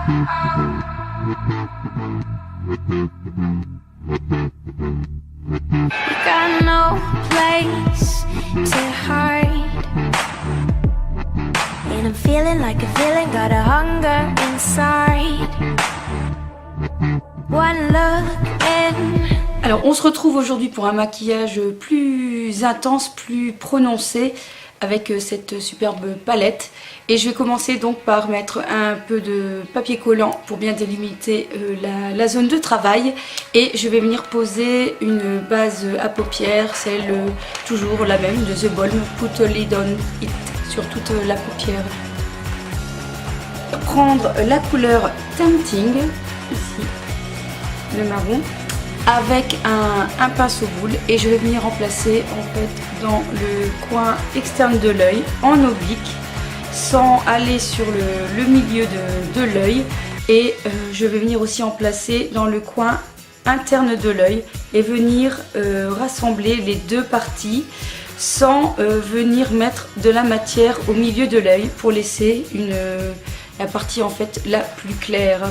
Got no place to hide, and I'm feeling like a villain, got a hunger inside. One look in. Alors on se retrouve aujourd'hui pour un maquillage plus intense, plus prononcé, avec cette superbe palette. Et je vais commencer donc par mettre un peu de papier collant pour bien délimiter la zone de travail. Et je vais venir poser une base à paupières, celle toujours la même de The Balm, Put a Lid on It, sur toute la paupière. Prendre la couleur Tempting, ici, le marron, avec un pinceau boule, et je vais venir remplacer en fait dans le coin externe de l'œil en oblique, sans aller sur le milieu de l'œil, et je vais venir aussi en placer dans le coin interne de l'œil et venir rassembler les deux parties sans venir mettre de la matière au milieu de l'œil pour laisser la partie en fait la plus claire.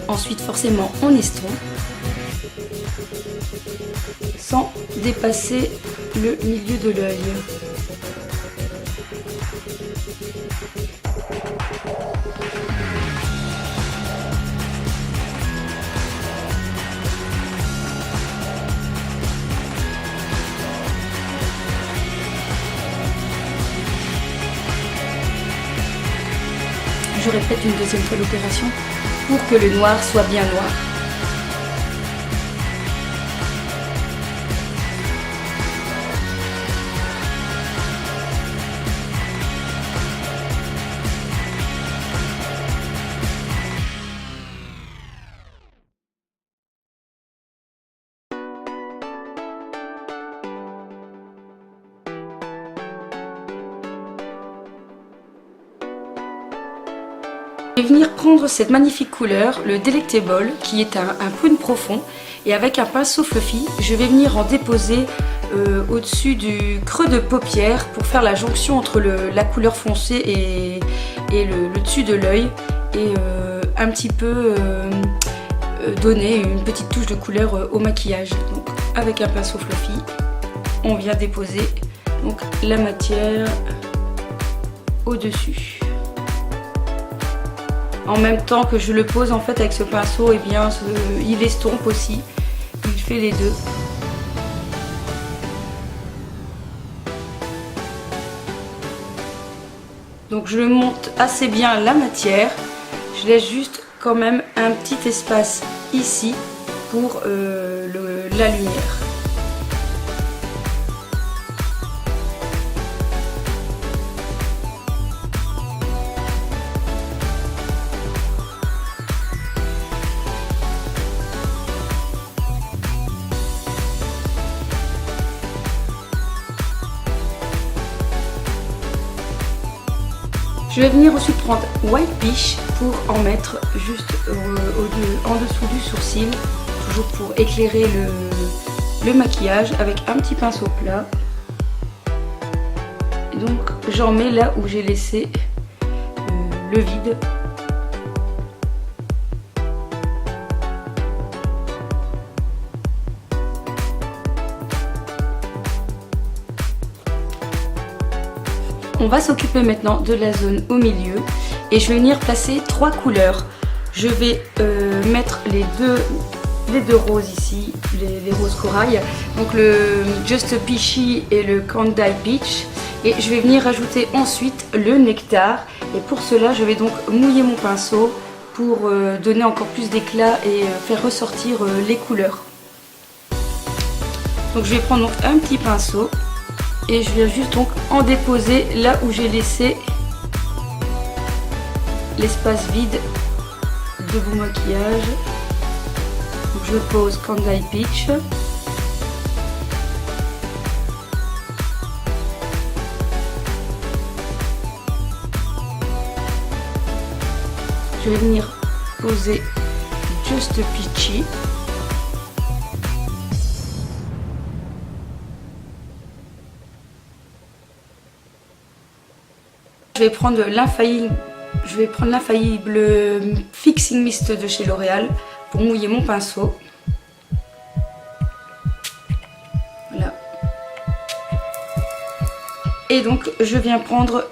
Ensuite forcément on estompe sans dépasser le milieu de l'œil. Je répète une deuxième fois l'opération pour que le noir soit bien noir. Je vais venir prendre cette magnifique couleur, le Delectable, qui est un prune profond, et avec un pinceau fluffy, je vais venir en déposer au-dessus du creux de paupière pour faire la jonction entre la couleur foncée et le dessus de l'œil, et un petit peu donner une petite touche de couleur au maquillage. Donc avec un pinceau fluffy, on vient déposer donc la matière au-dessus. En même temps que je le pose en fait avec ce pinceau, et bien il estompe aussi, il fait les deux. Donc je monte assez bien la matière, je laisse juste quand même un petit espace ici pour la lumière. Je vais venir ensuite prendre White Peach pour en mettre juste en dessous du sourcil, toujours pour éclairer le maquillage avec un petit pinceau plat. Et donc j'en mets là où j'ai laissé le vide. On va s'occuper maintenant de la zone au milieu et je vais venir placer 3 couleurs. Je vais mettre les deux roses ici, les roses corail, donc le Just Peachy et le Candy Peach, et je vais venir ajouter ensuite le nectar, et pour cela je vais donc mouiller mon pinceau pour donner encore plus d'éclat et faire ressortir les couleurs. Donc je vais prendre donc un petit pinceau Et je viens juste donc en déposer là où j'ai laissé l'espace vide de Beau Maquillage. Donc je pose Candy Peach. Je vais venir poser Just Peachy. Je vais prendre l'infaillible Fixing Mist de chez L'Oréal pour mouiller mon pinceau. Voilà. Et donc je viens prendre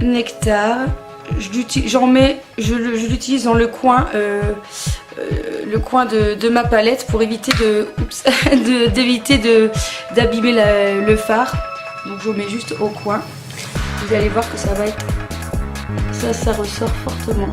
Nectar. Je l'utilise dans le coin de ma palette pour éviter d'abîmer le fard. Donc je le mets juste au coin. Vous allez voir que ça va être... Ça ressort fortement.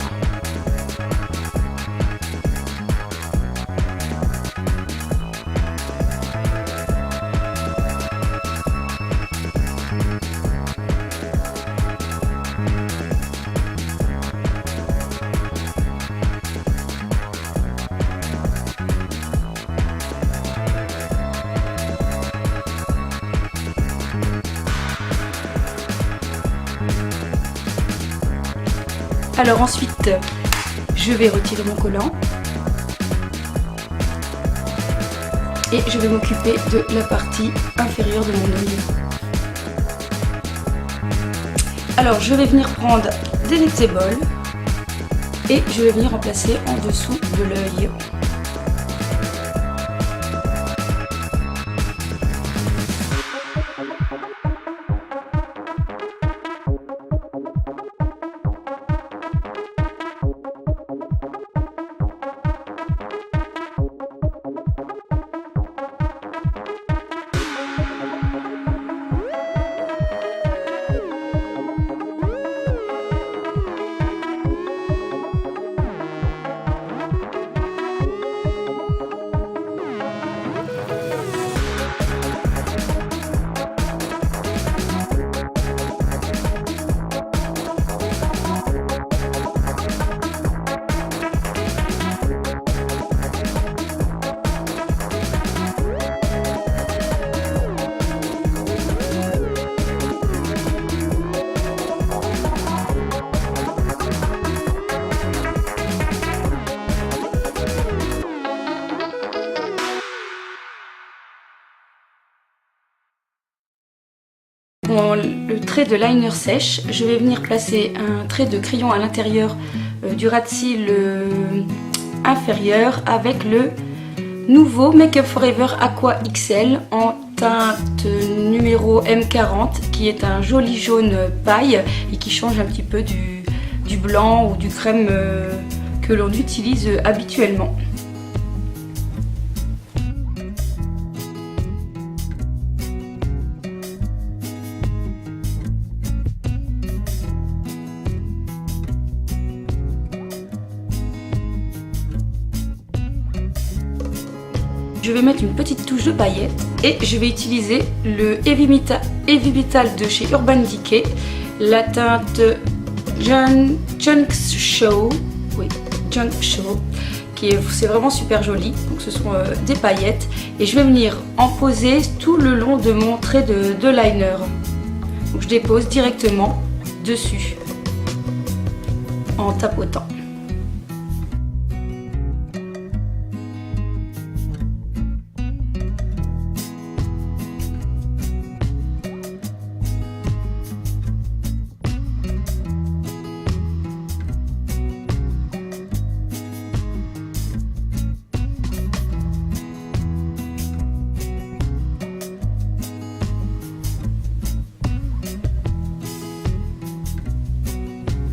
Alors ensuite, je vais retirer mon collant et je vais m'occuper de la partie inférieure de mon œil. Alors je vais venir prendre des Nectable et je vais venir en placer en dessous de l'œil. Pour le trait de liner sèche, je vais venir placer un trait de crayon à l'intérieur du ras de cils inférieur avec le nouveau Make Up For Ever Aqua XL en teinte numéro M40 qui est un joli jaune paille et qui change un petit peu du blanc ou du crème que l'on utilise habituellement. Je vais mettre une petite touche de paillettes et je vais utiliser le Heavy Metal de chez Urban Decay, la teinte Junk Show, c'est vraiment super joli. Donc ce sont des paillettes et je vais venir en poser tout le long de mon trait de liner. Donc je dépose directement dessus en tapotant.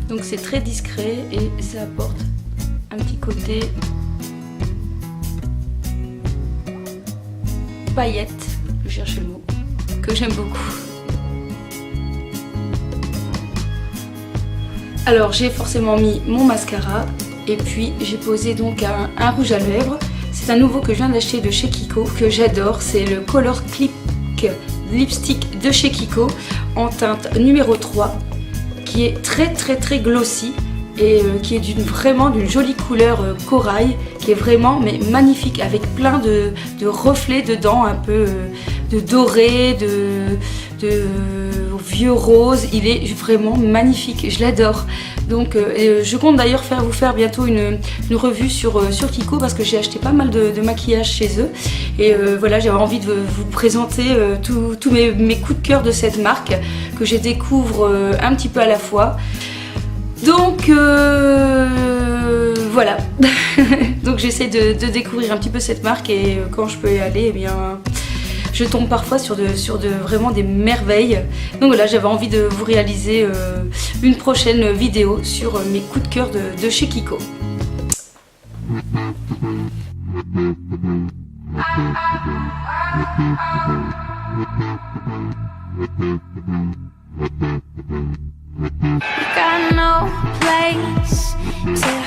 Donc c'est très discret et ça apporte un petit côté paillette, je cherche le mot, que j'aime beaucoup. Alors j'ai forcément mis mon mascara et puis j'ai posé donc un rouge à lèvres. C'est un nouveau que je viens d'acheter de chez Kiko que j'adore, c'est le Color Click lipstick de chez Kiko en teinte numéro 3 qui est très glossy et qui est vraiment d'une jolie couleur corail, qui est vraiment mais magnifique, avec plein de reflets dedans, un peu de doré, de vieux rose. Il est vraiment magnifique, je l'adore. Donc je compte d'ailleurs vous faire bientôt une revue sur Kiko, parce que j'ai acheté pas mal de maquillage chez eux. Et voilà, j'avais envie de vous présenter tous mes coups de cœur de cette marque, que je découvre un petit peu à la fois. Donc voilà. Donc j'essaie de découvrir un petit peu cette marque, et quand je peux y aller, eh bien je tombe parfois sur vraiment des merveilles. Donc voilà, j'avais envie de vous réaliser une prochaine vidéo sur mes coups de cœur de chez Kiko. Got no place to